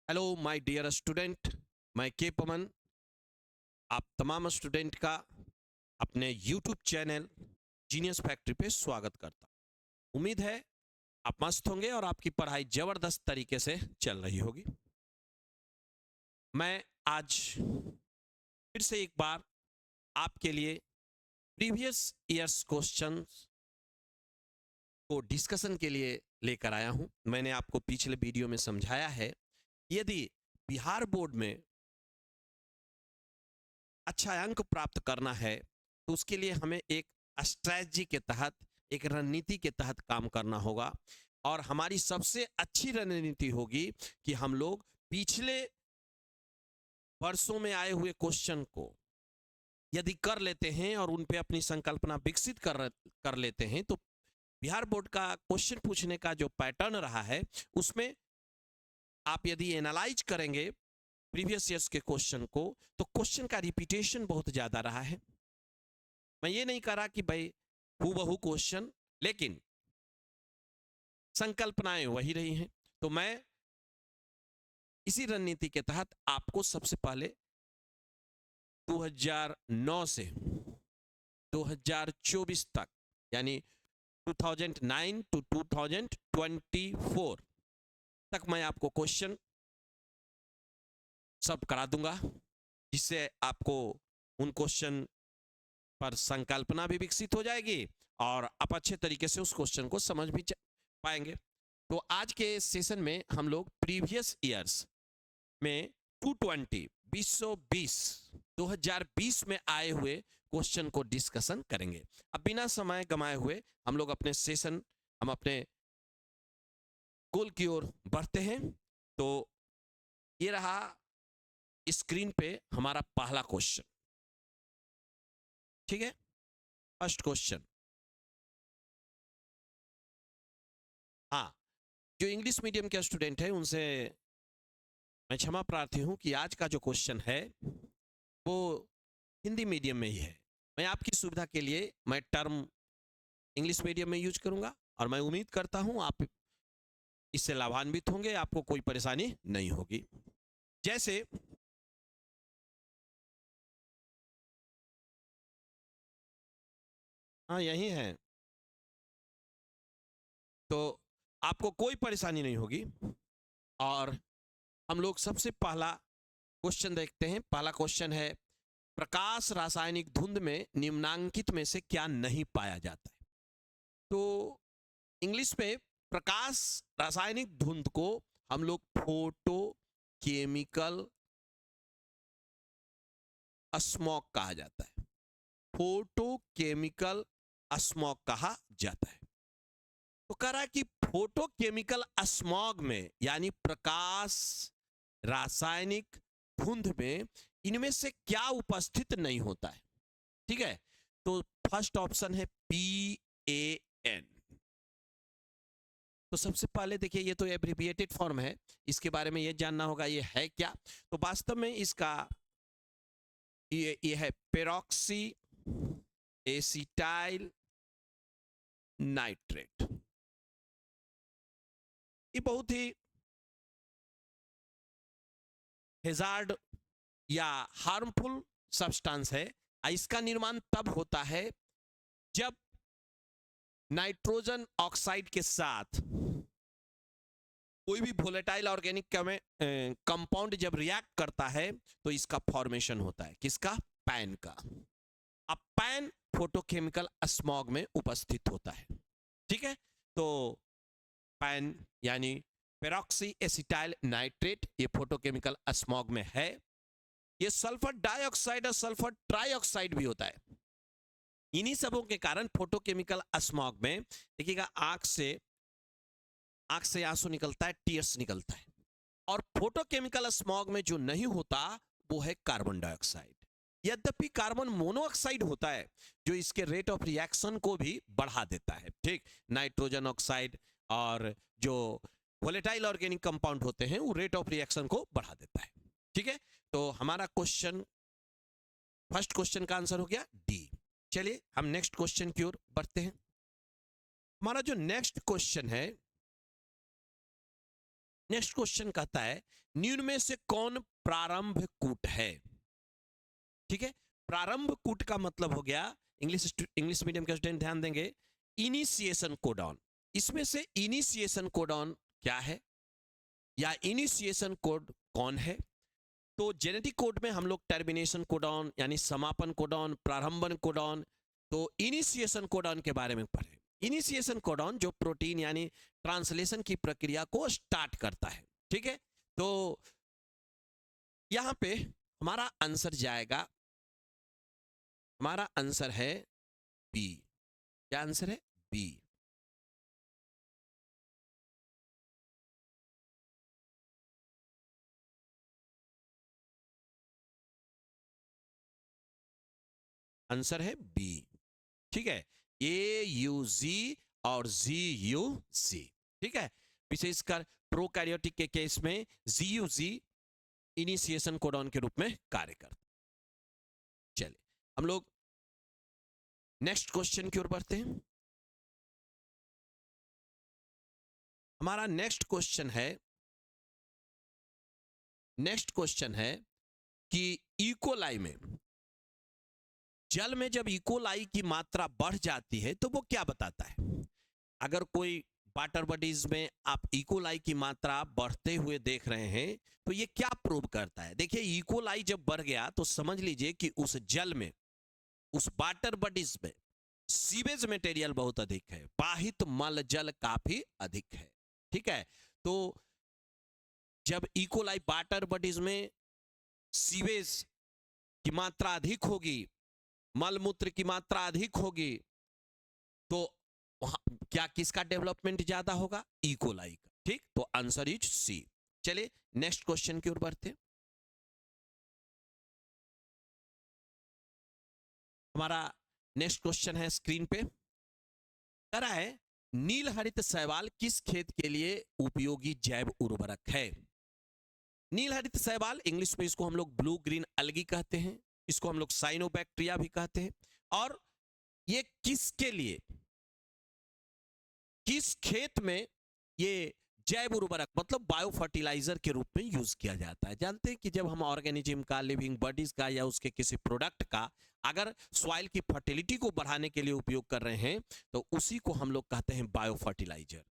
Hello my dear student, मैं के पवन आप तमाम स्टूडेंट का अपने यूट्यूब चैनल जीनियस फैक्ट्री पे स्वागत करता हूं। उम्मीद है आप मस्त होंगे और आपकी पढ़ाई जबरदस्त तरीके से चल रही होगी। मैं आज फिर से एक बार आपके लिए प्रीवियस ईयर्स क्वेश्चंस को डिस्कशन के लिए लेकर आया हूं। मैंने आपको पिछले वीडियो में समझाया है, यदि बिहार बोर्ड में अच्छा अंक प्राप्त करना है तो उसके लिए हमें एक स्ट्रैटेजी के तहत, एक रणनीति के तहत काम करना होगा। और हमारी सबसे अच्छी रणनीति होगी कि हम लोग पिछले वर्षों में आए हुए क्वेश्चन को यदि कर लेते हैं और उन पे अपनी संकल्पना विकसित कर लेते हैं तो बिहार बोर्ड का क्वेश्चन पूछने का जो पैटर्न रहा है उसमें आप यदि एनालाइज करेंगे प्रीवियस ईयर्स के क्वेश्चन को तो क्वेश्चन का रिपीटेशन बहुत ज्यादा रहा है। मैं ये नहीं कह रहा कि भाई हूबहू क्वेश्चन, लेकिन संकल्पनाएं वही रही हैं। तो मैं इसी रणनीति के तहत आपको सबसे पहले 2009 से 2024 तक, यानी 2009 टू 2024 तक मैं आपको क्वेश्चन सब करा दूंगा, जिससे आपको उन क्वेश्चन पर संकल्पना भी विकसित हो जाएगी और आप अच्छे तरीके से उस क्वेश्चन को समझ भी पाएंगे। तो आज के सेशन में हम लोग प्रीवियस ईयर्स में 2020 में आए हुए क्वेश्चन को डिस्कशन करेंगे। अब बिना समय गंवाए हुए हम अपने गोल की ओर बढ़ते हैं। तो ये रहा स्क्रीन पे हमारा पहला क्वेश्चन। ठीक है, फर्स्ट क्वेश्चन। हाँ, जो इंग्लिश मीडियम के स्टूडेंट है उनसे मैं क्षमा प्रार्थी हूं कि आज का जो क्वेश्चन है वो हिंदी मीडियम में ही है। मैं आपकी सुविधा के लिए मैं टर्म इंग्लिश मीडियम में यूज करूंगा और मैं उम्मीद करता हूं आप इससे लाभान्वित होंगे, आपको कोई परेशानी नहीं होगी। जैसे हाँ, यही है, तो आपको कोई परेशानी नहीं होगी। और हम लोग सबसे पहला क्वेश्चन देखते हैं। पहला क्वेश्चन है, प्रकाश रासायनिक धुंध में निम्नांकित में से क्या नहीं पाया जाता है। तो इंग्लिश में प्रकाश रासायनिक धुंध को हम लोग फोटो केमिकल स्मॉग कहा जाता है। फोटो केमिकल स्मॉग कहा जाता है। तो कह रहा है कि फोटो केमिकल स्मॉग में, यानी प्रकाश रासायनिक धुंध में, इनमें से क्या उपस्थित नहीं होता है। ठीक है, तो फर्स्ट ऑप्शन है PAN। तो सबसे पहले देखिए, ये तो एब्रिविएटेड फॉर्म है, इसके बारे में ये जानना होगा ये है क्या। तो वास्तव में इसका ये है पेरोक्सी एसिटाइल नाइट्रेट। ये बहुत ही हेजार्ड या हार्मफुल सब्सटेंस है। इसका निर्माण तब होता है जब नाइट्रोजन ऑक्साइड के साथ कोई भी वोलेटाइल ऑर्गेनिक कंपाउंड जब रिएक्ट करता है तो इसका फॉर्मेशन होता है। किसका? पैन का। अब पैन फोटोकेमिकल स्मॉग में उपस्थित होता है। ठीक है, तो पैन यानी पेरोक्सी एसिटाइल नाइट्रेट, ये फोटोकेमिकल स्मॉग में है। ये सल्फर डाइऑक्साइड और सल्फर ट्राइऑक्साइड भी होता है। इन्हीं सबों के कारण फोटोकेमिकल स्मॉग में देखिएगा आंख से आंसू निकलता है, टीयर्स निकलता है। और फोटोकेमिकल स्मॉग में जो नहीं होता वो है कार्बन डाइऑक्साइड। यद्यपि कार्बन मोनोऑक्साइड होता है जो इसके रेट ऑफ रिएक्शन को भी बढ़ा देता है। ठीक, नाइट्रोजन ऑक्साइड और जो वोलेटाइल ऑर्गेनिक कंपाउंड होते हैं वो रेट ऑफ रिएक्शन को बढ़ा देता है। ठीक है, तो हमारा क्वेश्चन, फर्स्ट क्वेश्चन का आंसर हो गया डी। चलिए हम नेक्स्ट क्वेश्चन की ओर बढ़ते हैं। हमारा जो नेक्स्ट क्वेश्चन है नेक्स्ट क्वेश्चन कहता है निम्न में से कौन प्रारंभ कूट है? ठीक है, प्रारंभ कूट का मतलब हो गया, इंग्लिश मीडियम के स्टूडेंट ध्यान देंगे, इनिशिएशन कोडॉन। इसमें से इनिशिएशन कोडॉन क्या है या इनिशिएशन कोड कौन है? तो जेनेटिक कोड में हम लोग टर्मिनेशन कोडॉन यानी समापन कोडॉन, प्रारंभन कोडॉन, तो इनिशिएशन कोडॉन के बारे में पढ़े। इनिशिएशन कोडॉन जो प्रोटीन यानी ट्रांसलेशन की प्रक्रिया को स्टार्ट करता है। ठीक है, तो यहां पे हमारा आंसर जाएगा, हमारा आंसर है बी। क्या आंसर है? बी। आंसर है बी। ठीक है, ए यू जी और जी यू सी। ठीक है, विशेषकर प्रोकैरियोटिक के केस में जी यू जी इनिशिएशन कोडॉन के रूप में कार्य करता। चलिए हम लोग नेक्स्ट क्वेश्चन की ओर बढ़ते हैं। हमारा नेक्स्ट क्वेश्चन है कि इकोलाई में, जल में जब इकोलाई की मात्रा बढ़ जाती है तो वो क्या बताता है? अगर कोई वाटर बॉडीज में आप इकोलाई की मात्रा बढ़ते हुए देख रहे हैं तो ये क्या प्रूव करता है? देखिए, इकोलाई जब बढ़ गया तो समझ लीजिए कि उस जल में, उस वाटर बॉडीज में सीवेज मटेरियल बहुत अधिक है, बाहित मल जल काफी अधिक है। ठीक है, तो जब इकोलाई वाटर बॉडीज में सीवेज की मात्रा अधिक होगी, मलमूत्र की मात्रा अधिक होगी, तो क्या किसका डेवलपमेंट ज्यादा होगा? इकोलाई का। ठीक, तो आंसर इज सी। चलिए नेक्स्ट क्वेश्चन की ओर बढ़ते हैं। हमारा नेक्स्ट क्वेश्चन है स्क्रीन पे, कह रहा है नील हरित शैवाल किस खेत के लिए उपयोगी जैव उर्वरक है? नील हरित शैवाल, इंग्लिश में इसको हम लोग ब्लू ग्रीन अलगी कहते हैं, इसको हम लोग साइनोबैक्टीरिया भी कहते हैं। और ये किसके लिए, किस खेत में ये जैव उर्वरक मतलब बायो फर्टिलाइजर के रूप में यूज किया जाता है? जानते हैं कि जब हम ऑर्गेनिज्म का, लिविंग बॉडीज का या उसके किसी प्रोडक्ट का अगर सॉइल की फर्टिलिटी को बढ़ाने के लिए उपयोग कर रहे हैं तो उसी को हम लोग कहते हैं बायो फर्टिलाइजर।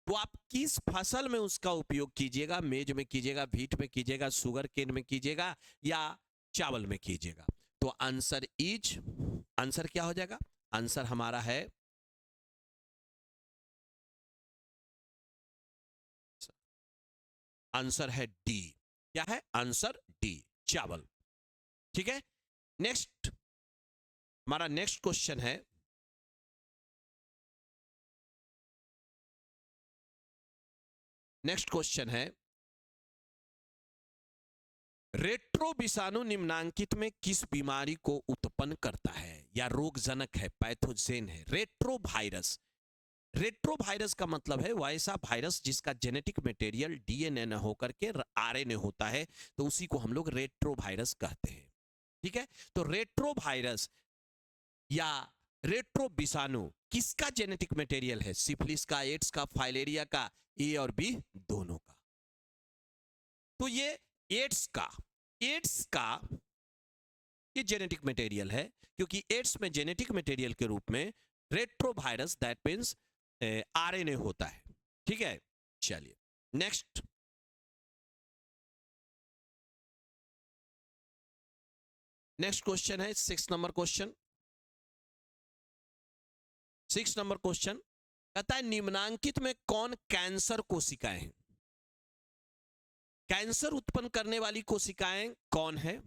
तो आप किस फसल में उसका उपयोग कीजिएगा? मेज में कीजिएगा, व्हीट में कीजिएगा, शुगर केन में कीजिएगा या चावल में कीजिएगा? तो आंसर इज, आंसर क्या हो जाएगा? आंसर हमारा है आंसर है डी। क्या है आंसर? डी, चावल। ठीक है, नेक्स्ट, हमारा नेक्स्ट क्वेश्चन है, नेक्स्ट क्वेश्चन है रेट्रो विषाणु निम्नांकित में किस बीमारी को उत्पन्न करता है या रोगजनक है, पैथोजेन है? रेट्रो वायरस, रेट्रो वायरस का मतलब है वैसा वायरस जिसका जेनेटिक मटेरियल डीएनए न होकर के आरएनए होता है, तो उसी को हम लोग रेट्रो वायरस कहते हैं। ठीक है, तो रेट्रो वायरस या रेट्रो विषाणु किसका जेनेटिक मटेरियल है? सिफिलिस का, एड्स का, फाइलेरिया का, ए और बी दोनों का। तो ये एड्स का ये जेनेटिक मटेरियल है, क्योंकि एड्स में जेनेटिक मटेरियल के रूप में रेट्रोवायरस दैट मींस आरएनए होता है। ठीक है, चलिए नेक्स्ट, नेक्स्ट क्वेश्चन है 6 नंबर क्वेश्चन। 6 नंबर क्वेश्चन कहता है निम्नांकित में कौन कैंसर कोशिकाएं हैं? कैंसर उत्पन्न करने वाली कोशिकाएं कौन है?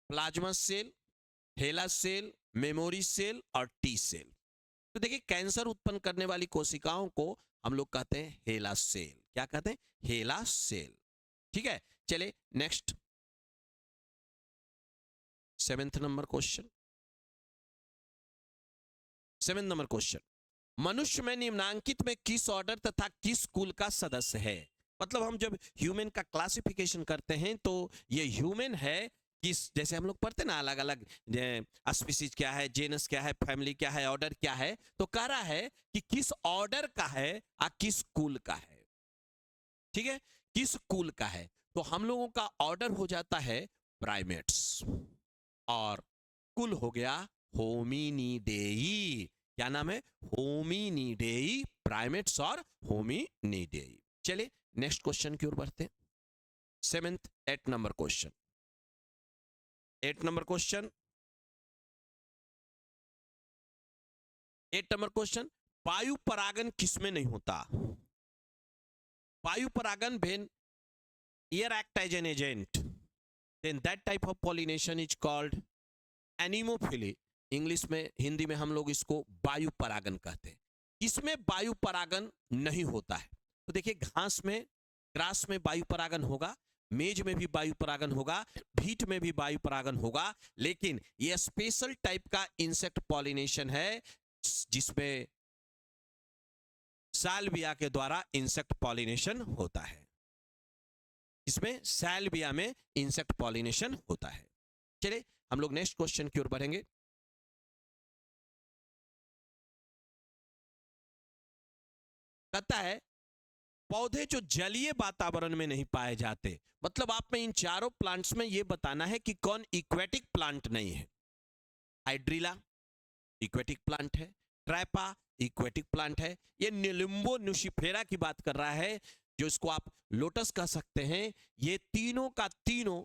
प्लाज्मा सेल, हेला सेल, मेमोरी सेल और टी सेल। तो देखिए, कैंसर उत्पन्न करने वाली कोशिकाओं को हम लोग कहते हैं हेला सेल। क्या कहते हैं? हेला सेल। ठीक है, चलिए next, 7th number question. 7th number question, मनुष्य में निम्नांकित में किस ऑर्डर तथा किस कुल का सदस्य है? मतलब हम जब ह्यूमन का क्लासिफिकेशन करते हैं तो ये ह्यूमन है किस, जैसे हम लोग पढ़ते ना अलग अलग स्पीसीज क्या है, जेनस क्या है, फैमिली क्या है, ऑर्डर क्या है, तो कह रहा है कि किस ऑर्डर का है और किस कुल का है। ठीक है, किस कुल का है? तो हम लोगों का ऑर्डर हो जाता है प्राइमेट्स, और कुल हो गया होमिनिडेई। क्या नाम है? होमिनिडेई, प्राइमेट्स और होमिनिडेई। चलिए नेक्स्ट क्वेश्चन की ओर बढ़ते हैं। 8 number question. 8 number question. 8 number question, वायु परागन किसमें नहीं होता? वायु परागन when air act as an agent, then that type of pollination is called anemophily. English में, हिंदी में हम लोग इसको वायु परागन कहते हैं। इसमें वायु परागन नहीं होता है। तो देखिए, घास में, ग्रास में वायु परागन होगा, मेज में भी वायु परागन होगा, भीट में भी वायु परागन होगा, लेकिन यह स्पेशल टाइप का इंसेक्ट पॉलिनेशन है जिसमें साल्विया के द्वारा इंसेक्ट पॉलिनेशन होता है। इसमें साल्विया में इंसेक्ट पॉलिनेशन होता है। चलिए हम लोग नेक्स्ट क्वेश्चन की ओर बढ़ेंगे। कहता है, पौधे जो जलीय वातावरण में नहीं पाए जाते, मतलब आप में इन चारों प्लांट्स में यह बताना है कि कौन इक्वेटिक प्लांट नहीं है। हाइड्रिला इक्वेटिक प्लांट है, ट्रैपा इक्वेटिक प्लांट है, ये निलिम्बो नुसिफेरा की बात कर रहा है, जो इसको आप लोटस कह सकते हैं। ये तीनों का तीनों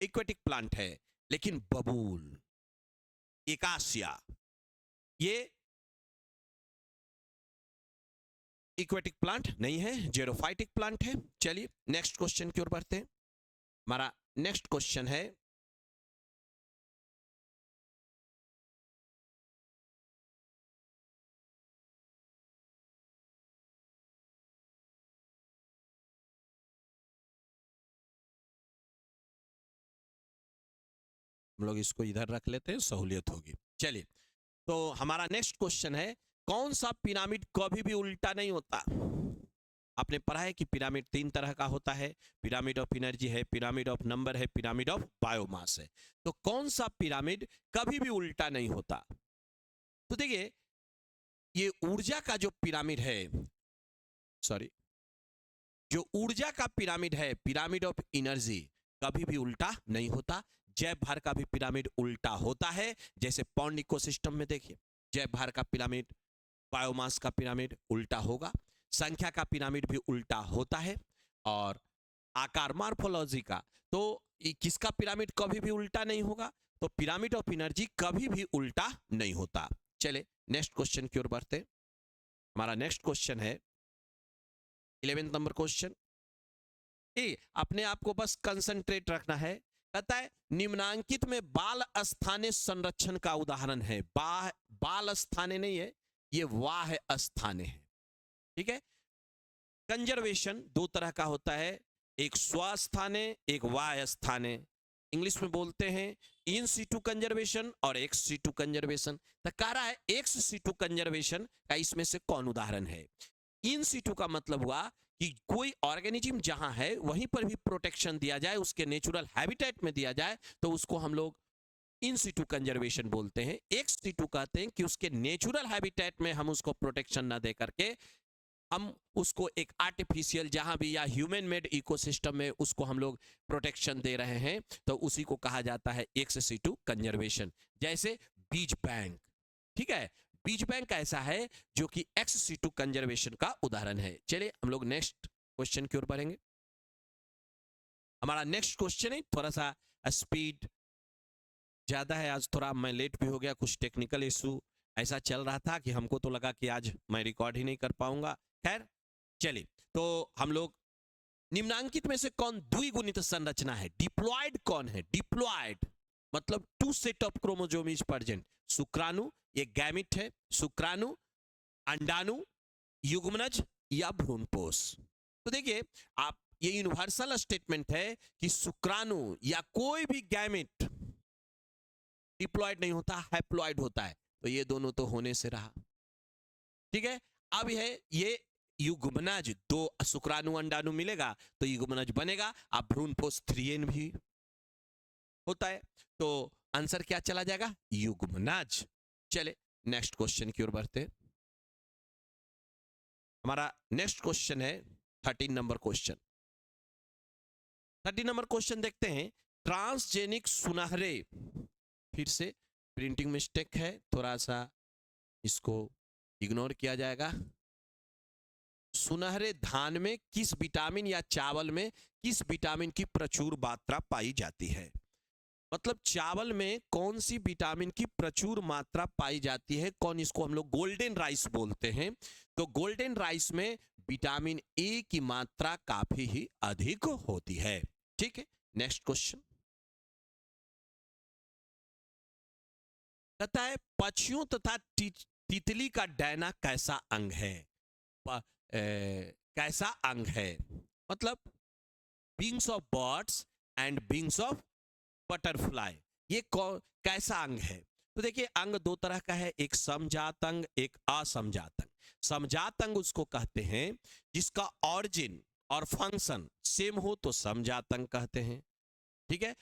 इक्वेटिक प्लांट है, लेकिन बबूल, एकासिया, ये इक्वेटिक प्लांट नहीं है, जेरोफाइटिक प्लांट है। चलिए नेक्स्ट क्वेश्चन की ओर बढ़ते हैं। हमारा नेक्स्ट क्वेश्चन है, हम लोग इसको इधर रख लेते हैं, सहूलियत होगी। चलिए, तो हमारा नेक्स्ट क्वेश्चन है, कौन सा पिरामिड कभी भी उल्टा नहीं होता? आपने पढ़ा है कि पिरामिड 3 तरह का होता है, पिरामिड ऑफ एनर्जी है, पिरामिड ऑफ नंबर है, पिरामिड ऑफ बायोमास है। तो कौन सा पिरामिड कभी भी उल्टा नहीं होता? तो देखिए, ये ऊर्जा का जो पिरामिड है, सॉरी, जो ऊर्जा का पिरामिड है, पिरामिड ऑफ एनर्जी, कभी भी उल्टा नहीं होता। जय भार का भी पिरामिड उल्टा होता है, जैसे पॉन्ड इकोसिस्टम में देखिए, जय भार का पिरामिड, बायोमास का पिरामिड उल्टा होगा, संख्या का पिरामिड भी उल्टा होता है, और आकार मार्फोलॉजी का, तो किसका पिरामिड कभी भी उल्टा नहीं होगा? तो पिरामिड ऑफ एनर्जी कभी भी उल्टा नहीं होता। चले नेक्स्ट क्वेश्चन की ओर बढ़ते। हमारा नेक्स्ट क्वेश्चन है 11 नंबर क्वेश्चन। अपने आप को बस कंसंट्रेट रखना है। कहता है, निम्नांकित में बाल स्थाने संरक्षण का उदाहरण है। बाल स्थाने नहीं है, ये वाह स्थाने है। ठीक है, कंजर्वेशन 2 तरह का होता है, एक स्वस्थाने, एक वाह स्थाने। इंग्लिश में बोलते हैं इन सीटू कंजर्वेशन और एक्स सीटू कंजर्वेशन। तो कह रहा है एक्स सीटू कंजर्वेशन का इसमें से कौन उदाहरण है? इन सीटू का मतलब हुआ कि कोई ऑर्गेनिज्म जहां है वहीं पर भी प्रोटेक्शन दिया जाए, उसके नेचुरल हैबिटेट में दिया जाए, तो उसको हम लोग इन सीटू कंजर्वेशन बोलते हैं। एक्स सीटू कहते हैं कि उसके नेचुरल हैबिटेट में हम उसको प्रोटेक्शन ना दे करके हम उसको एक आर्टिफिशियल, जहां भी या ह्यूमन मेड इकोसिस्टम में उसको हम लोग प्रोटेक्शन दे रहे हैं, तो उसी को कहा जाता है एक्स सीटू कंजर्वेशन। जैसे बीज बैंक, ठीक है, बीज बैंक ऐसा है जो कि एक्स सीटू कंजर्वेशन का उदाहरण है। चलिए हम लोग नेक्स्ट क्वेश्चन की ओर बढ़ेंगे। हमारा नेक्स्ट क्वेश्चन है, थोड़ा सा स्पीड ज्यादा है, आज थोड़ा मैं लेट भी हो गया, कुछ टेक्निकल इशू ऐसा चल रहा था कि हमको तो लगा कि आज मैं रिकॉर्ड ही नहीं कर पाऊंगा। खैर चलिए, तो हम लोग निम्नांकित में से कौन द्विगुणित संरचना है? डिप्लॉयड कौन है? डिप्लॉयड मतलब 2 set of chromosome is present. शुक्राणु, ये गैमिट है, शुक्राणु, अंडाणु, युग्मनज या भ्रूणपोष। तो देखिए, आप, ये यूनिवर्सल स्टेटमेंट है कि शुक्राणु या कोई भी गैमिट डिप्लॉयड नहीं होता, हैप्लॉयड होता है। तो ये दोनों तो होने से रहा, ठीक है। अब ये युग्मनज, 2 शुक्राणु अंडाणु मिलेगा तो युग्मनज बनेगा। अब भ्रूणपोष 3n भी होता है, तो आंसर क्या चला जाएगा? युग्मनज। चले नेक्स्ट क्वेश्चन की ओर बढ़ते हैं। हमारा नेक्स्ट क्वेश्चन है 13 नंबर क्वेश्चन। 13 नंबर क्वेश्चन देखते हैं। ट्रांसजेनिक सुनहरे, फिर से प्रिंटिंग मिस्टेक है, थोड़ा सा इसको इग्नोर किया जाएगा। सुनहरे धान में किस विटामिन या चावल में किस विटामिन की प्रचुर मात्रा पाई जाती है? मतलब चावल में कौन सी विटामिन की प्रचुर मात्रा पाई जाती है? कौन, इसको हम लोग गोल्डन राइस बोलते हैं। तो गोल्डन राइस में विटामिन ए की मात्रा काफी ही अधिक होती है। ठीक है, नेक्स्ट क्वेश्चन कहता है पक्षियों तथा तितली का डैना कैसा अंग है? कैसा अंग है? मतलब wings of birds and wings of butterfly, ये कैसा अंग है? तो देखिए अंग दो तरह का है, एक समजात अंग, एक असमजात अंग। समजात अंग उसको कहते हैं जिसका ऑरिजिन और फंक्शन सेम हो तो समजात अंग कहते हैं। ठीक है,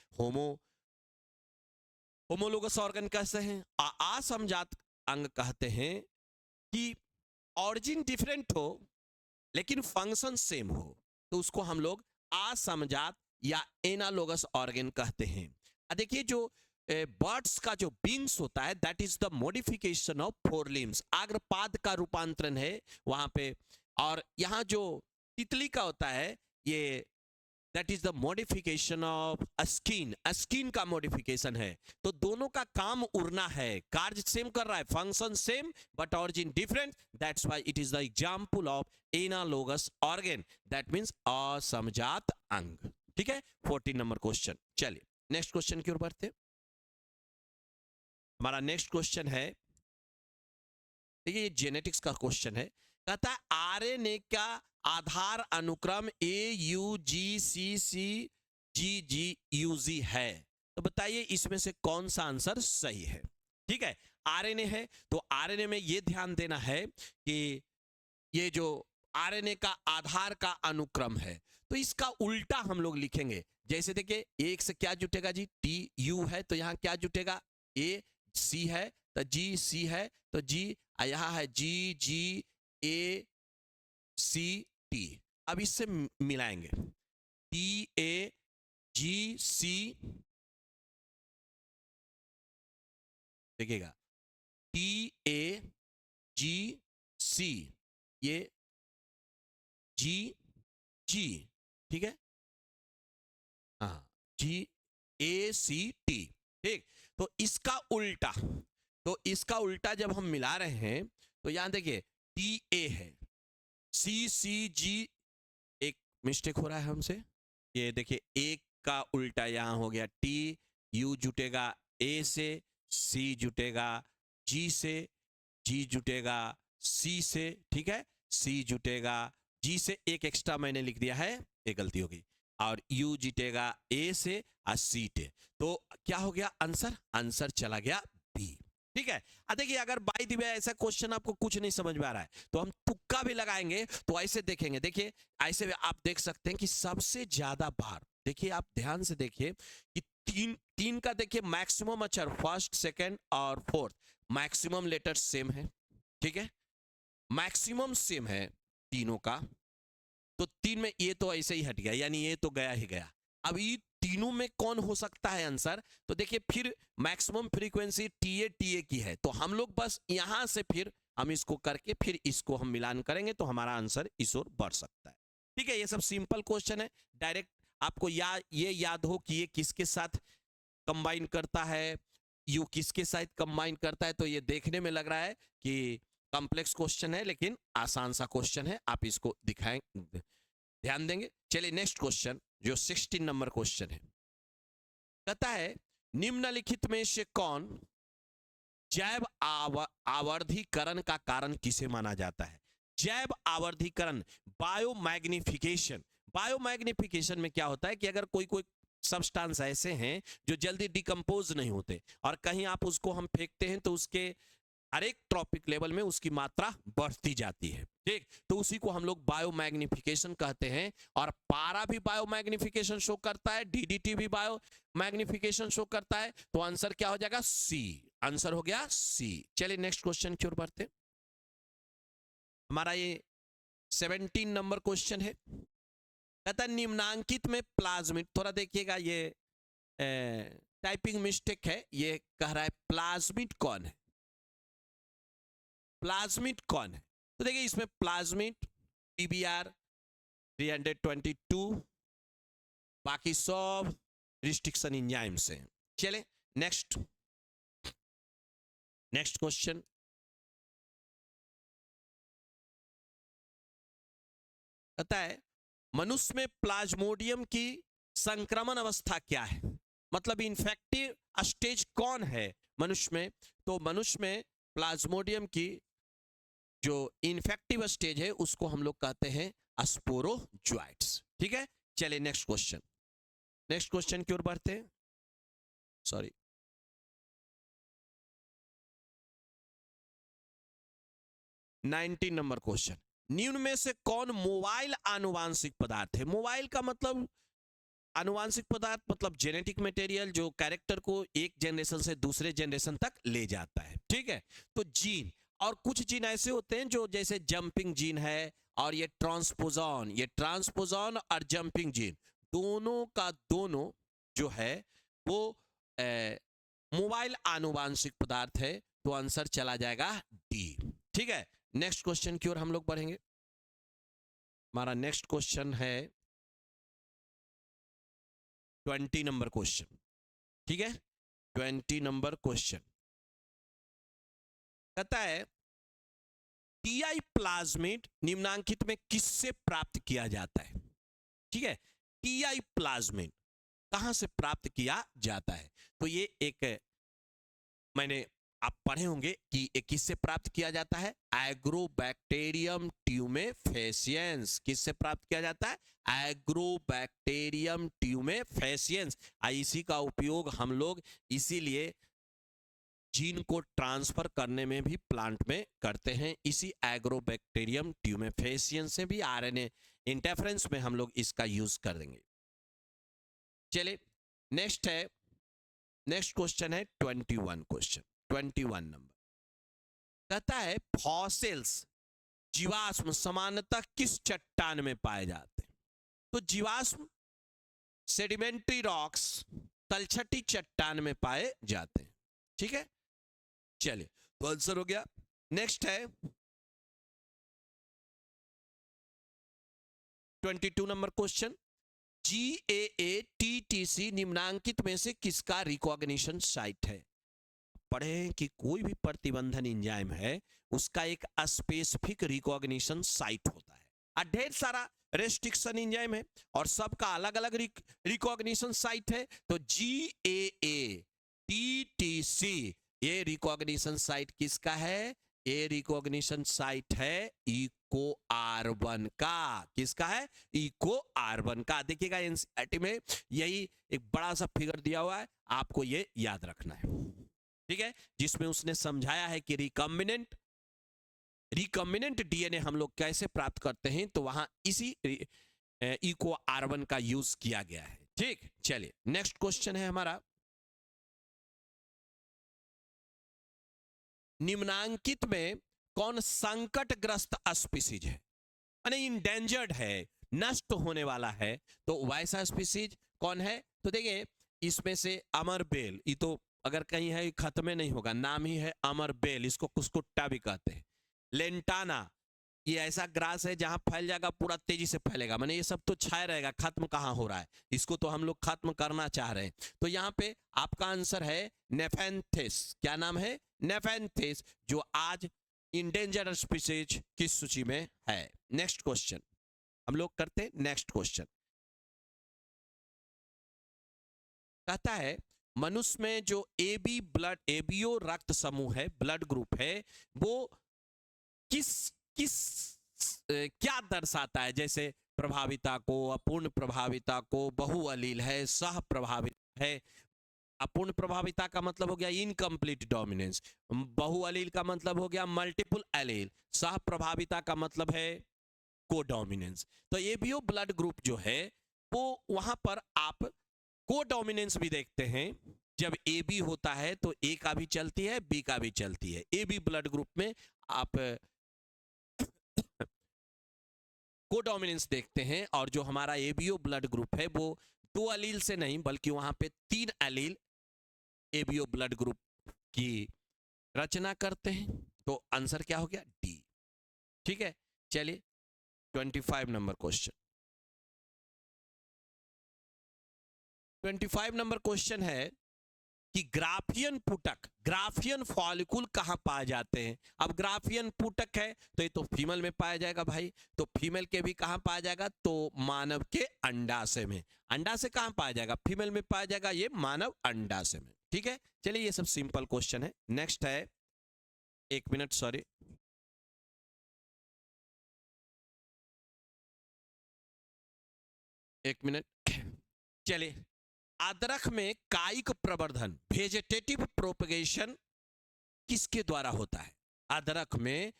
होमोलोगस ऑर्गन कहते हैं। असमजात अंग कहते हैं कि ऑरिजिन डिफरेंट हो लेकिन फंक्शन सेम हो, तो उसको हम लोग असमजात या एनालोगस ऑर्गन कहते हैं। देखिए जो बर्ड्स का जो विंग्स होता है that is the modification of forelimbs, अग्रपाद का रूपांतरण है वहां पे। और यहाँ जो तितली का होता है ये that is the modification of skin, skin का मॉडिफिकेशन है। तो दोनों का काम उड़ना है, कार्य सेम कर रहा है, function same but origin different, that's why it is the example of analogous organ, that means असमजात अंग। ठीक है, 14 नंबर क्वेश्चन। चलिए नेक्स्ट क्वेश्चन की ओर बढ़ते हैं। हमारा नेक्स्ट क्वेश्चन है, देखिए ये जेनेटिक्स का क्वेश्चन है। कहता है आरएनए का आधार अनुक्रम AUGCCGGUZ है, तो बताइए इसमें से कौन सा आंसर सही है? ठीक है, आरएनए है तो आरएनए में ये ध्यान देना है कि ये जो आरएनए का आधार का अनुक्रम है तो इसका उल्टा हम लोग लिखेंगे। जैसे देखिए एक से क्या जुटेगा जी, TU है तो यहाँ क्या जुटेगा, AC है तो GC है तो G, यहाँ है GGACT। अब इससे मिलाएंगे TAGC, देखिएगा TAGC, ये GG, ठीक है, हाँ GACT। ठीक, तो इसका उल्टा, तो इसका उल्टा जब हम मिला रहे हैं तो यहां देखिए TA है, CCG, एक मिस्टेक हो रहा है हमसे, ये देखिए एक का उल्टा यहां हो गया T, U जुटेगा A से, C जुटेगा G से, G जुटेगा C से, ठीक है, C जुटेगा G से, एक एक्स्ट्रा मैंने लिख दिया है, एक गलती हो गई, और U जुटेगा A से और C टे, तो क्या हो गया आंसर? आंसर चला गया B। ठीक है, देखिए अगर बाय द वे ऐसा क्वेश्चन आपको कुछ नहीं समझ में आ रहा है तो हम तुक्का भी लगाएंगे, तो ऐसे देखेंगे, देखिए ऐसे आप देख सकते हैं कि सबसे ज्यादा बार, देखिए आप ध्यान से देखिए कि तीन का देखिए मैक्सिमम अक्षर फर्स्ट सेकंड और फोर्थ मैक्सिमम लेटर सेम है। ठीक है, मैक्सिमम सेम है तीनों का, तो तीन में ये तो ऐसे ही हट गया, यानी ये तो गया ही गया। अब ये तीनों में कौन हो सकता है आंसर? तो देखिए फिर मैक्सिमम फ्रीक्वेंसी TA की है, तो हम लोग बस यहां से फिर हम इसको करके फिर इसको हम मिलान करेंगे तो हमारा आंसर इस ओर बढ़ सकता है। ठीक है, ये सब सिंपल क्वेश्चन है, डायरेक्ट आपको ये याद हो कि ये किसके साथ कंबाइन करता है, यू किसके साथ कंबाइन करता है, तो ये देखने में लग रहा है कि कॉम्प्लेक्स क्वेश्चन है लेकिन आसान सा क्वेश्चन है, आप इसको दिखाएं, ध्यान देंगे। चलिए नेक्स्ट क्वेश्चन जो 16 नंबर क्वेश्चन है, कहता है निम्नलिखित में से कौन जैव आवर्धीकरण का कारण किसे माना जाता है? जैव आवर्धीकरण, बायोमैग्निफिकेशन। बायोमैग्निफिकेशन में क्या होता है कि अगर कोई कोई सब्सटेंस ऐसे हैं जो जल्दी डिकम्पोज नहीं होते और कहीं आप उसको हम फेंकते हैं तो उसके हर एक ट्रॉपिक लेवल में उसकी मात्रा बढ़ती जाती है। ठीक, तो उसी को हम लोग बायोमैग्निफिकेशन कहते हैं। और पारा भी बायोमैग्निफिकेशन शो करता है, DDT भी बायोमैग्निफिकेशन शो करता है, तो आंसर क्या हो जाएगा? C, आंसर हो गया C। चलिए नेक्स्ट क्वेश्चन की ओर बढ़ते हैं। हमारा ये 17 नंबर क्वेश्चन है, कहता है निम्नांकित में प्लाज्मिड, थोड़ा देखिएगा ये टाइपिंग मिस्टेक है, ये कह रहा है प्लाज्मिड कौन है, प्लाज्मिड कौन है। तो देखिए इसमें प्लाज्मिड PBr 322, बाकी सब रिस्ट्रिक्शन एंजाइम्स हैं। चले नेक्स्ट क्वेश्चन, कहता है मनुष्य में प्लाज्मोडियम की संक्रमण अवस्था क्या है, मतलब इन्फेक्टिव स्टेज कौन है मनुष्य में। तो मनुष्य में प्लाज्मोडियम की जो इन्फेक्टिव स्टेज है उसको हम लोग कहते हैं स्पोरोजोइट्स। ठीक है, चलिए नेक्स्ट क्वेश्चन की ओर बढ़ते हैं। सॉरी, 19 नंबर क्वेश्चन, निम्न में से कौन मोबाइल आनुवांशिक पदार्थ है। मोबाइल का मतलब आनुवांशिक पदार्थ मतलब जेनेटिक मटेरियल जो कैरेक्टर को एक जनरेशन से दूसरे जनरेशन तक ले जाता है। ठीक है, तो जीन, और कुछ जीन ऐसे होते हैं जो जैसे जंपिंग जीन है, और ये ट्रांसपोजॉन और जंपिंग जीन दोनों का दोनों जो है वो मोबाइल आनुवांशिक पदार्थ है। तो आंसर चला जाएगा डी। ठीक है, नेक्स्ट क्वेश्चन की ओर हम लोग बढ़ेंगे। हमारा नेक्स्ट क्वेश्चन है 20 नंबर क्वेश्चन। ठीक है, 20 नंबर क्वेश्चन कहता है टीआई प्लाज्मिड निम्नांकित में किससे प्राप्त किया जाता है। ठीक है, टीआई प्लाज्मिड कहां से प्राप्त किया जाता है। तो ये एक मैंने आप पढ़े होंगे कि किससे प्राप्त किया जाता है, एग्रोबैक्टीरियम ट्यूमेफेसियंस। किससे प्राप्त किया जाता है, एग्रोबैक्टीरियम ट्यूमेफेसियंस। इसी का उपयोग हम लोग इसीलिए जीन को ट्रांसफर करने में भी प्लांट में करते हैं, इसी एग्रोबैक्टीरियम ट्यूमेफेसियंस से भी आरएनए इंटरफेरेंस में हम लोग इसका यूज कर देंगे। चलिए नेक्स्ट क्वेश्चन है 21 नंबर, कहता है फॉसिल्स जीवाश्म सामान्यतः किस चट्टान में पाए जाते हैं। तो जीवाश्म सेडिमेंट्री रॉक्स तलछटी चट्टान में पाए जाते हैं। ठीक है, चलिए तो आंसर हो गया। नेक्स्ट है 22 नंबर क्वेश्चन, GAATTC निम्नांकित में से किसका रिकॉग्निशन साइट है। पढ़े कि कोई भी प्रतिबंधन एंजाइम है उसका एक स्पेसिफिक रिकॉग्निशन साइट होता है, और ढेर सारा रेस्ट्रिक्शन एंजाइम है और सबका अलग अलग रिकॉग्निशन साइट है। तो GAATTC ये रिकॉग्निशन साइट किसका है, ये रिकॉग्निशन साइट है इको R1 का। किसका है, इको R1 का। देखिएगा एनसीईआरटी में यही एक बड़ा सा फिगर दिया हुआ है, आपको ये याद रखना है। ठीक है, जिसमें उसने समझाया है कि रिकॉम्बिनेंट डीएनए हम लोग कैसे प्राप्त करते हैं, तो वहां इसी इको R1 का यूज किया गया है। ठीक, चलिए नेक्स्ट क्वेश्चन है हमारा, निम्नांकित में कौन संकटग्रस्त स्पीसीज है, यानी इंडेंजर्ड है, नष्ट होने वाला है। तो वैसा स्पीसीज कौन है। तो देखिए इसमें से अमरबेल, ये तो अगर कहीं है खत्म नहीं होगा, नाम ही है अमरबेल, इसको कुस्कुट्टा भी कहते हैं। लेंटाना, ये ऐसा ग्रास है जहां फैल जाएगा पूरा तेजी से फैलेगा, माने ये सब तो छाया रहेगा, खत्म कहां हो रहा है, इसको तो हम लोग खत्म करना चाह रहे हैं। तो यहाँ पे आपका आंसर है नेफेंथिस। क्या नाम है, नेफेंथिस, जो आज इंडेंजर्ड स्पीसीज की सूची में है। नेक्स्ट क्वेश्चन हम लोग करते हैं। नेक्स्ट क्वेश्चन कहता है मनुष्य में जो एबीओ रक्त समूह है, ब्लड ग्रुप है, वो क्या दर्शाता है। जैसे प्रभाविता को, अपूर्ण प्रभाविता को, बहुअलील है, सह प्रभावित है। अपूर्ण प्रभाविता का मतलब हो गया इनकम्प्लीट डोमिनेंस, बहुअलील का मतलब हो गया मल्टीपल एलील, सह प्रभाविता का मतलब है कोडोमिनेंस। तो एबीओ ब्लड ग्रुप जो है वो वहां पर आप कोडोमिनेंस भी देखते हैं। जब ए बी होता है तो ए का भी चलती है, बी का भी चलती है। ए बी ब्लड ग्रुप में आप कोडोमिनेंस देखते हैं, और जो हमारा एबीओ ब्लड ग्रुप है वो 2 एलील से नहीं बल्कि वहां पे 3 एलील एबीओ ब्लड ग्रुप की रचना करते हैं। तो आंसर क्या हो गया? डी। ठीक है, चलिए 25 नंबर क्वेश्चन। 25 नंबर क्वेश्चन है कि ग्राफियन पुटक, ग्राफियन फॉलिकुल कहां पाए जाते हैं? अब ग्राफियन पुटक है तो ये तो फीमेल में पाया जाएगा भाई, तो फीमेल के भी कहां पाया जाएगा? तो मानव के अंडाशय में। अंडाशय कहां पाया जाएगा? फीमेल में पाया जाएगा, ये मानव अंडाशय में। ठीक है, चलिए ये सब सिंपल क्वेश्चन है। नेक्स्ट है, 1 मिनट, सॉरी, एक मिनट। चलिए, अदरक में कायिक प्रवर्धन, वेजिटेटिव प्रोपगेशन किसके द्वारा होता है? अदरक में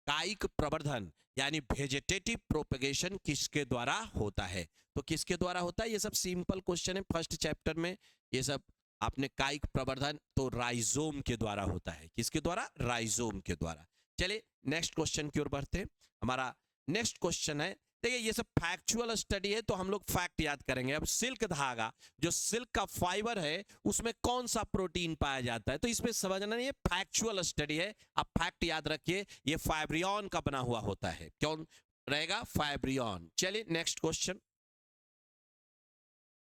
कायिक प्रवर्धन यानी वेजिटेटिव प्रोपगेशन किसके द्वारा होता है? तो किसके द्वारा होता है? ये सब सिंपल क्वेश्चन है, फर्स्ट चैप्टर में ये सब आपने कायिक प्रवर्धन तो राइजोम के द्वारा होता है। किसके द्वारा? राइजोम के द्वारा। चलिए नेक्स्ट क्वेश्चन की ओर बढ़ते हैं। हमारा नेक्स्ट क्वेश्चन है, देखिए ये सब फैक्चुअल स्टडी है तो हम लोग फैक्ट याद करेंगे। अब सिल्क धागा, जो सिल्क का फाइबर है उसमें कौन सा प्रोटीन पाया जाता है? तो इसमें समझना नहीं, ये फैक्चुअल स्टडी है, आप फैक्ट याद रखिए, ये फाइब्रियन का बना हुआ होता है। कौन रहेगा? फाइब्रियन। चलिए नेक्स्ट क्वेश्चन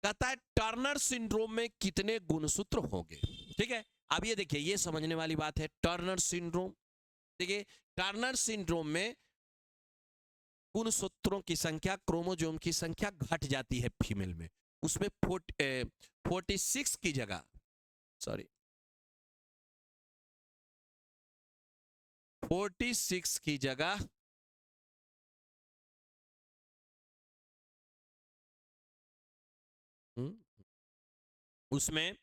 कहता है टर्नर सिंड्रोम में कितने गुणसूत्र होंगे? ठीक है, अब ये देखिए, ये समझने वाली बात है। टर्नर सिंड्रोम, देखिए टर्नर सिंड्रोम में गुणसूत्रों की संख्या, क्रोमोसोम की संख्या घट जाती है फीमेल में। उसमें 46 की जगह, सॉरी 46 की जगह उसमें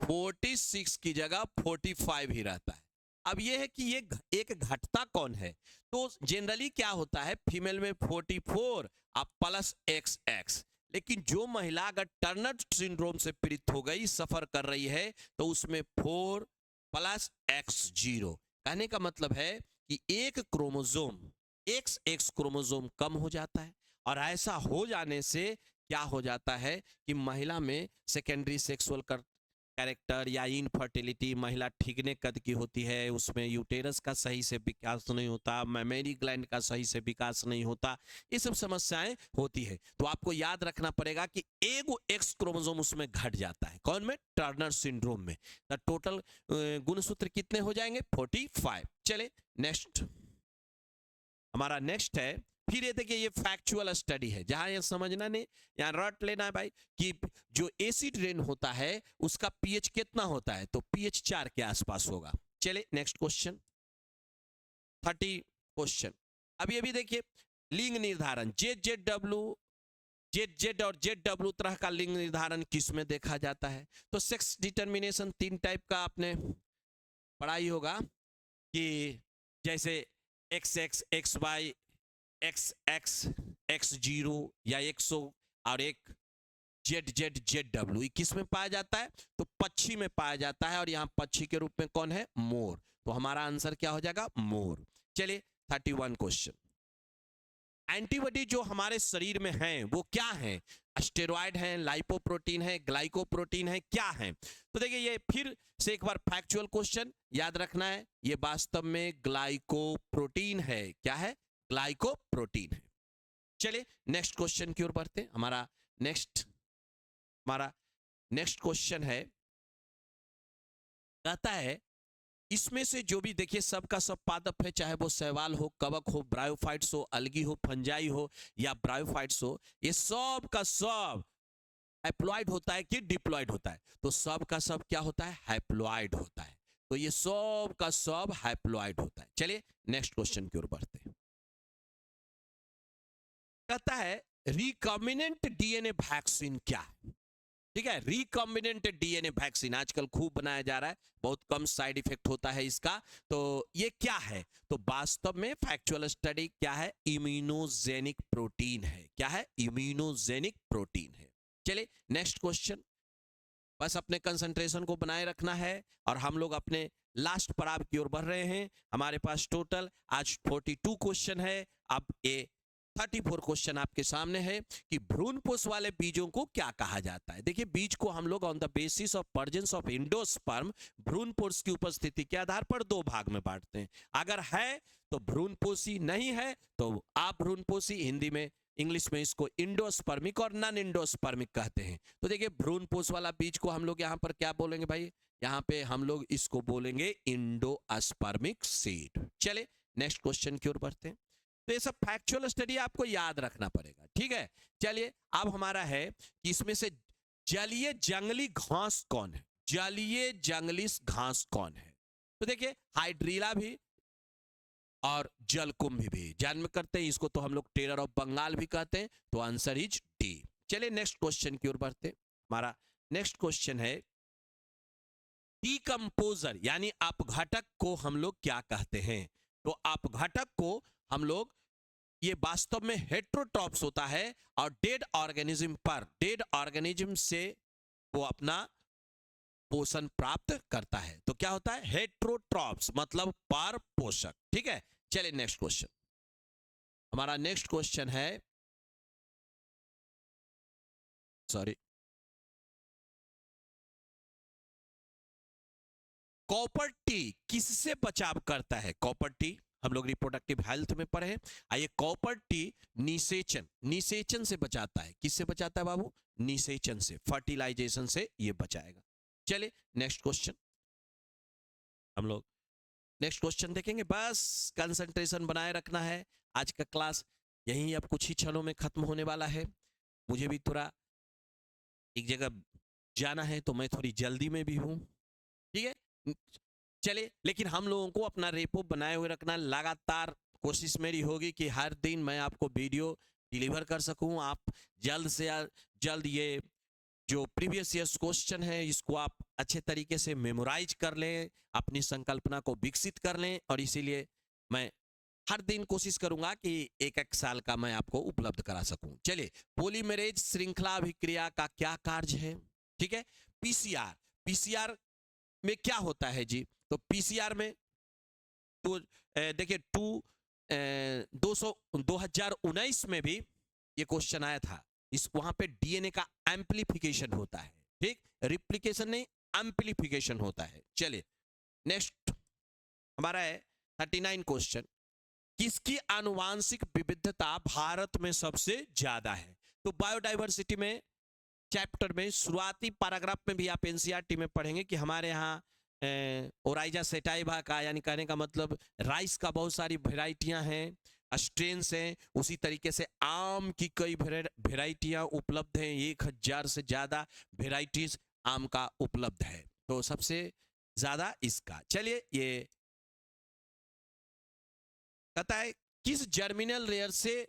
46 की जगह 45 ही रहता है। अब यह है कि ये एक घटता कौन है? तो जनरली क्या होता है, फीमेल में 44 अब प्लस XX, लेकिन जो महिला अगर टर्नर सिंड्रोम से पीड़ित हो गई, सफर कर रही है, तो उसमें 4 प्लस X0। कहने का मतलब है कि एक क्रोमोसोम, XX क्रोमोसोम कम हो जाता है, और ऐसा हो जाने से क्या हो जाता है कि महिला में सेकेंडरी सेक्सुअल कैरेक्टर या इनफर्टिलिटी, महिला ठीकने कद की होती है, उसमें यूटेरस का सही से विकास नहीं होता, मैमेरी ग्लैंड का सही से विकास नहीं होता, ये सब समस्याएं होती है। तो आपको याद रखना पड़ेगा कि एक एक्स क्रोमोसोम उसमें घट जाता है। कौन में? टर्नर सिंड्रोम में। तो टोटल गुणसूत्र कितने हो जाएंगे? 45। चले नेक्स्ट, हमारा नेक्स्ट है, फिर ये देखिए ये फैक्चुअल स्टडी है, जहां ये समझना नहीं, यहां रट लेना है भाई कि जो एसिड रेन होता है उसका पीएच कितना होता है? तो पीएच 4 के आसपास होगा। चलिए नेक्स्ट क्वेश्चन, 30 क्वेश्चन। अब ये भी देखिए, लिंग निर्धारण, जेड और जेड तरह का लिंग निर्धारण किस में देखा जाता है? तो सेक्स डिटर्मिनेशन 3 टाइप का आपने पढ़ाई होगा, कि जैसे XX, XY, XX, X0 या XO, और एक ZW। किस में पाया जाता है? तो पक्षी में पाया जाता है, और यहाँ पक्षी के रूप में कौन है? मोर। तो हमारा आंसर क्या हो जाएगा? मोर। चलिए 31 क्वेश्चन, एंटीबॉडी जो हमारे शरीर में हैं वो क्या है? स्टेरॉइड है, लाइपोप्रोटीन है, ग्लाइकोप्रोटीन है, क्या है? तो देखिए ये फिर से एक बार फैक्चुअल क्वेश्चन याद रखना है, ये वास्तव में ग्लाइकोप्रोटीन है। क्या है? ग्लाइकोप्रोटीन है। चलिए नेक्स्ट क्वेश्चन की ओर बढ़ते हैं। हमारा नेक्स्ट क्वेश्चन है, कहता है इसमें से जो भी, देखिए सबका सब पादप है, चाहे वो शैवाल हो, कवक हो, ब्रायोफाइट्स हो, अलगी हो, फंजाई हो या ब्रायोफाइट्स हो, ये सब का सब हैप्लॉइड होता है कि डिप्लॉइड होता है? तो सब का सब क्या होता है? हैप्लॉइड होता है। तो ये सब का सब हैप्लॉइड होता है। चलिए नेक्स्ट क्वेश्चन की ओर बढ़ते हैं। कहता है रिकॉम्बिनेंट डीएनए वैक्सीन क्या है? ठीक है, रिकॉम्बिनेंट डीएनए वैक्सीन आजकल खूब बनाया जा रहा है, बहुत कम साइड इफेक्ट होता है इसका। तो ये क्या है? तो वास्तव में फैक्चुअल स्टडी क्या है? इम्यूनोजेनिक प्रोटीन है। क्या है? इम्यूनोजेनिक प्रोटीन है। चलिए नेक्स्ट क्वेश्चन, बस अपने कंसंट्रेशन को बनाए रखना है, और हम लोग अपने लास्ट पड़ाव की ओर बढ़ रहे हैं। हमारे पास टोटल आज 42 क्वेश्चन है, अब ये 34 क्वेश्चन आपके सामने है कि भ्रूणपोष वाले बीजों को क्या कहा जाता है। देखिए बीज को हम लोग on the basis of presence of endosperm भ्रूणपोष की उपस्थिति के आधार पर दो भाग में बांटते हैं। अगर है तो भ्रूणपोषी, नहीं है तो अभ्रूणपोषी, हिंदी में इंग्लिश में इसको इंडोस्पर्मिक और नॉन इंडोस्पर्मिक कहते हैं। तो देखिए भ्रूणपोष वाला बीज को हम लोग यहाँ पर क्या बोलेंगे भाई, यहाँ पे हम लोग इसको बोलेंगे इंडोस्पर्मिक सीड। चले नेक्स्ट क्वेश्चन की ओर बढ़ते हैं। तो ये सब फैक्चुअल स्टडी आपको याद रखना पड़ेगा, ठीक है। चलिए अब हमारा है कि इसमें से जलीय जंगली घास कौन है, जलीय जंगली घास कौन है। तो देखिए हाइड्रीला भी और जलकुंभी भी जन्म करते हैं, इसको तो हम लोग टेरर ऑफ बंगाल भी कहते हैं। तो आंसर इज डी। चलिए नेक्स्ट क्वेश्चन की ओर बढ़ते हैं। हमारा नेक्स्ट क्वेश्चन है डीकंपोजर यानी अपघटक को हम लोग क्या कहते हैं। तो अपघटक को हम लोग, ये वास्तव में हेट्रोट्रॉप्स होता है और डेड ऑर्गेनिज्म पर, डेड ऑर्गेनिज्म से वो अपना पोषण प्राप्त करता है। तो क्या होता है, हेट्रोट्रॉप्स मतलब पर पोषक, ठीक है। चलिए नेक्स्ट क्वेश्चन। हमारा नेक्स्ट क्वेश्चन है, सॉरी, कॉपर टी किससे बचाव करता है। कॉपर टी हम लोग रिप्रोडक्टिव हेल्थ में पढ़े हैं। आइए, कॉपर टी निषेचन, निषेचन से बचाता है। किससे बचाता है बाबू, निषेचन से, फर्टिलाइजेशन से ये बचाएगा। चलिए नेक्स्ट क्वेश्चन, हम लोग नेक्स्ट क्वेश्चन देखेंगे। बस कंसंट्रेशन बनाए रखना है। आज का क्लास यहीं अब कुछ ही क्षणों में खत्म होने वाला है। मुझे भी थोड़ा एक जगह जाना है तो मैं थोड़ी जल्दी में भी हूं, ठीक है। चलिए, लेकिन हम लोगों को अपना रेपो बनाए हुए रखना। लगातार कोशिश मेरी होगी कि हर दिन मैं आपको वीडियो डिलीवर कर सकूं। आप जल्द से जल्द ये जो प्रीवियस ईयर्स क्वेश्चन है इसको आप अच्छे तरीके से मेमोराइज कर लें, अपनी संकल्पना को विकसित कर लें, और इसीलिए मैं हर दिन कोशिश करूंगा कि एक साल का मैं आपको उपलब्ध करा सकूं। चलिए, पॉलीमरेज श्रृंखला अभिक्रिया का क्या कार्य है, ठीक है। पीसीआर, पीसीआर में क्या होता है जी। तो पीसीआर में तो देखिए 2019 में भी ये क्वेश्चन आया था। इस वहां पे डीएनए का एम्प्लीफिकेशन होता है, ठीक, रिप्लिकेशन नहीं, एम्प्लीफिकेशन होता है। चलिए नेक्स्ट हमारा है 39 क्वेश्चन, किसकी आनुवांशिक विविधता भारत में सबसे ज्यादा है। तो बायोडाइवर्सिटी में चैप्टर में शुरुआती पैराग्राफ में भी आप एनसीईआरटी में पढ़ेंगे कि हमारे यहाँ ओराइजा सेटाइवा का, यानी कहने का मतलब राइस का बहुत सारी वेराइटियां हैं, स्ट्रेन्स हैं। उसी तरीके से आम की कई वेराइटियां उपलब्ध हैं, 1000 से ज्यादा वेराइटीज आम का उपलब्ध है। तो सबसे ज्यादा इसका। चलिए, ये कहता है किस जर्मिनल लेयर से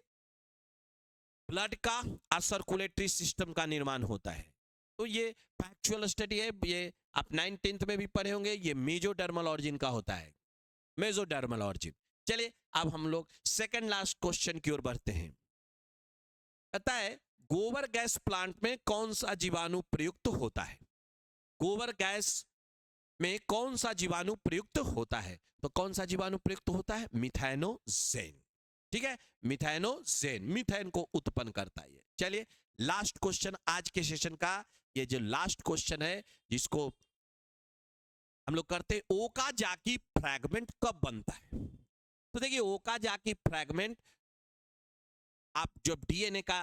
ब्लड का और सर्कुलेटरी सिस्टम का निर्माण होता है। तो ये फैक्चुअल स्टडी है, ये आप 9th में भी पढ़े होंगे। ये मेजोडर्मल ऑरिजिन का होता है, मेजोडर्मल ऑरिजिन। चलिए अब हम लोग सेकंड लास्ट क्वेश्चन की ओर बढ़ते हैं। कहता है गोबर गैस प्लांट में कौन सा जीवाणु प्रयुक्त होता है। गोबर गैस में कौन सा जीवाणु प्रयुक्त होता है। तो कौन सा जीवाणु प्रयुक्त होता है, मिथाइनोजेन, ठीक है। मिथाइनोजेन मीथेन को उत्पन्न करता है। चलिए लास्ट क्वेश्चन आज के सेशन का, ये जो लास्ट क्वेश्चन है जिसको हम लोग करते हैं, ओकाजाकी फ्रैगमेंट कब बनता है। तो देखिए ओकाजाकी फ्रैगमेंट, आप जब डीएनए का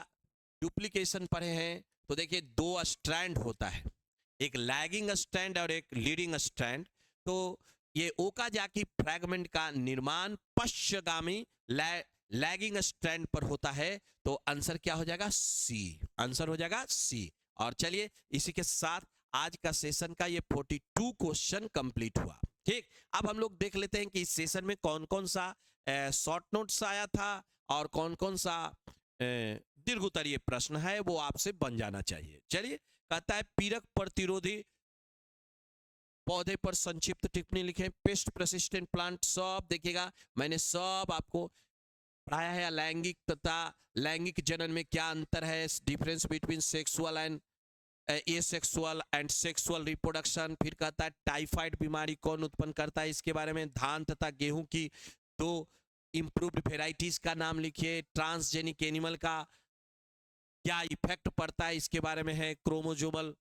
डुप्लीकेशन पढ़े हैं तो देखिए 2 स्ट्रैंड होता है, एक लैगिंग स्ट्रैंड और एक लीडिंग स्ट्रैंड। तो ये ओकाजाकी फ्रैगमेंट का निर्माण पश्चगामी लैगिंग स्ट्रैंड पर होता है। तो आंसर क्या हो जाएगा, सी, आंसर हो जाएगा सी। और चलिए इसी के साथ आज का सेशन का ये 42 क्वेश्चन कंप्लीट हुआ, ठीक। अब हम लोग देख लेते हैं कि इस सेशन में कौन कौन सा शॉर्ट नोट्स आया था और कौन कौन सा दीर्घ उत्तरीय प्रश्न है वो आपसे बन जाना चाहिए। चलिए, कहता है पीड़क प्रतिरोधी पौधे पर संक्षिप्त टिप्पणी लिखें। पेस्ट प्रेसिस्टेंट प्लांट, सब देखिएगा मैंने सब आपको पढ़ाया है। लैंगिक तथा लैंगिक जनन में क्या अंतर है, difference between sexual and asexual and sexual reproduction. फिर कहता है टाइफाइड बीमारी कौन उत्पन्न करता है, इसके बारे में। धान तथा गेहूं की 2 इम्प्रूव्ड वेराइटीज का नाम लिखिए, ट्रांसजेनिक एनिमल का क्या इफेक्ट पड़ता है इसके बारे में है, क्रोमोजोमल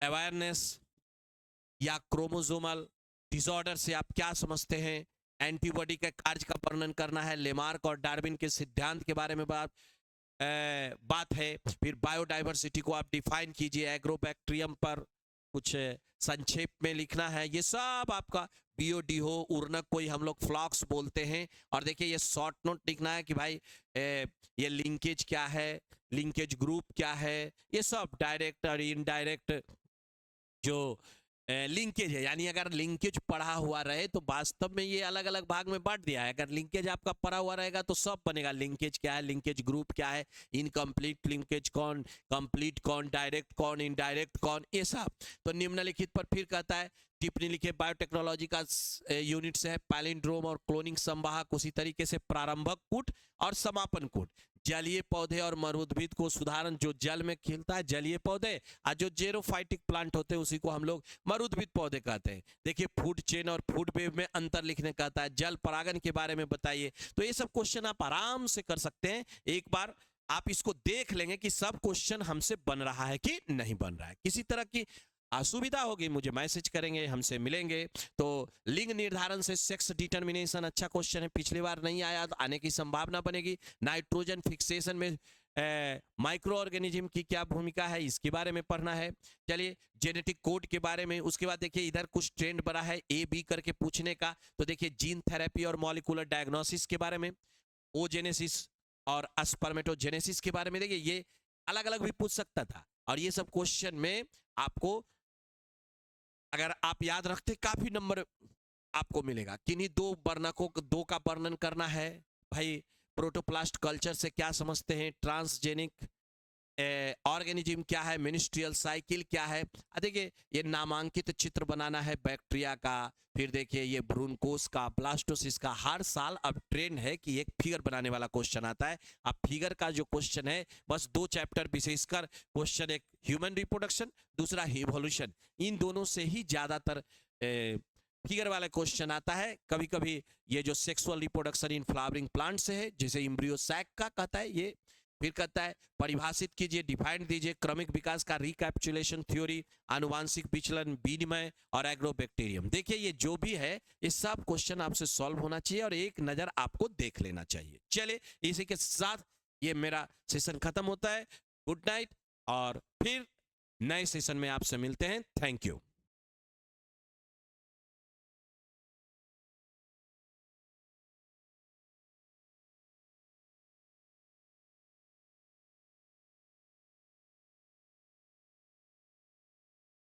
अवेयरनेस या क्रोमोजोमल डिसऑर्डर से आप क्या समझते हैं, एंटीबॉडी के कार्य का वर्णन करना है, लेमार्क और डार्विन के सिद्धांत के बारे में बात है। फिर बायोडाइवर्सिटी को आप डिफाइन कीजिए, एग्रोबैक्टीरियम पर कुछ संक्षेप में लिखना है। ये सब आपका बीओडीओ उर्नक कोई हम लोग फ्लॉक्स बोलते हैं। और देखिए ये शॉर्ट नोट लिखना है कि भाई ये लिंकेज क्या है, लिंकेज ग्रुप क्या है, ये सब डायरेक्ट और इनडायरेक्ट जो लिंकेज है, यानी अगर लिंकेज पढ़ा हुआ रहे तो वास्तव में ये अलग अलग भाग में बांट दिया है। अगर लिंकेज आपका पढ़ा हुआ रहेगा तो सब बनेगा, लिंकेज क्या है, लिंकेज ग्रुप क्या है, इनकम्प्लीट लिंकेज कौन, कंप्लीट कौन, डायरेक्ट कौन, इनडायरेक्ट कौन, ये सब। तो निम्नलिखित पर फिर कहता है टिप्पणी लिखे, बायोटेक्नोलॉजी का यूनिट से है पैलिंड्रोम और क्लोनिंग संवाहक, उसी तरीके से प्रारंभक कूट और समापन कूट, जलीय पौधे और मरुद्भिद को सुधारण, जो जल में खिलता है जलीय पौधे, और जो जेरोफाइटिक प्लांट होते हैं उसी को हम लोग मरुद्भिद पौधे कहते हैं। देखिए फूड चेन और फूड वेव में अंतर लिखने कहता है, जल परागन के बारे में बताइए। तो ये सब क्वेश्चन आप आराम से कर सकते हैं, एक बार आप इसको देख लेंगे कि सब क्वेश्चन हमसे बन रहा है कि नहीं बन रहा है। किसी तरह की असुविधा होगी मुझे मैसेज करेंगे, हमसे मिलेंगे। तो लिंग निर्धारण से सेक्स डिटर्मिनेशन अच्छा क्वेश्चन है, पिछली बार नहीं आया तो आने की संभावना बनेगी। नाइट्रोजन फिक्सेशन में माइक्रो ऑर्गेनिज्म की क्या भूमिका है, इसके बारे में पढ़ना है। चलिए जेनेटिक कोड के बारे में, उसके बाद देखिए इधर कुछ ट्रेंड बना है ए बी करके पूछने का। तो देखिए जीन थेरेपी और मॉलिक्यूलर डायग्नोसिस के बारे में, ओजेनेसिस और स्पर्मेटोजेनेसिस के बारे में, देखिए ये अलग अलग भी पूछ सकता था। और ये सब क्वेश्चन में आपको अगर आप याद रखते काफी नंबर आपको मिलेगा। किन्हीं दो का वर्णन करना है। भाई प्रोटोप्लास्ट कल्चर से क्या समझते हैं, ट्रांसजेनिक ऑर्गेनिज्म क्या है, मिनिस्ट्रियल साइकिल क्या है। देखिए ये नामांकित चित्र बनाना है बैक्टीरिया का। फिर देखिए ये भ्रूणकोष का, ब्लास्टोसिस का। हर साल अब ट्रेंड है कि एक फिगर बनाने वाला क्वेश्चन आता है। अब फिगर का जो क्वेश्चन है बस 2 चैप्टर विशेषकर क्वेश्चन, एक ह्यूमन रिप्रोडक्शन, दूसरा इवोल्यूशन, इन दोनों से ही ज्यादातर फिगर वाला क्वेश्चन आता है। कभी कभी ये जो sexual reproduction in flowering plant से है, जैसे इम्ब्रियो सैक का कहता है ये। फिर कहता है परिभाषित कीजिए, डिफाइन दीजिए क्रमिक विकास का रिकैप्चुलेशन थ्योरी, आनुवांशिक विचलन, विनिमय और एग्रोबैक्टीरियम। देखिए ये जो भी है ये सब क्वेश्चन आपसे सॉल्व होना चाहिए और एक नजर आपको देख लेना चाहिए। चलिए इसी के साथ ये मेरा सेशन खत्म होता है। गुड नाइट, और फिर नए सेशन में आपसे मिलते हैं। Thank you.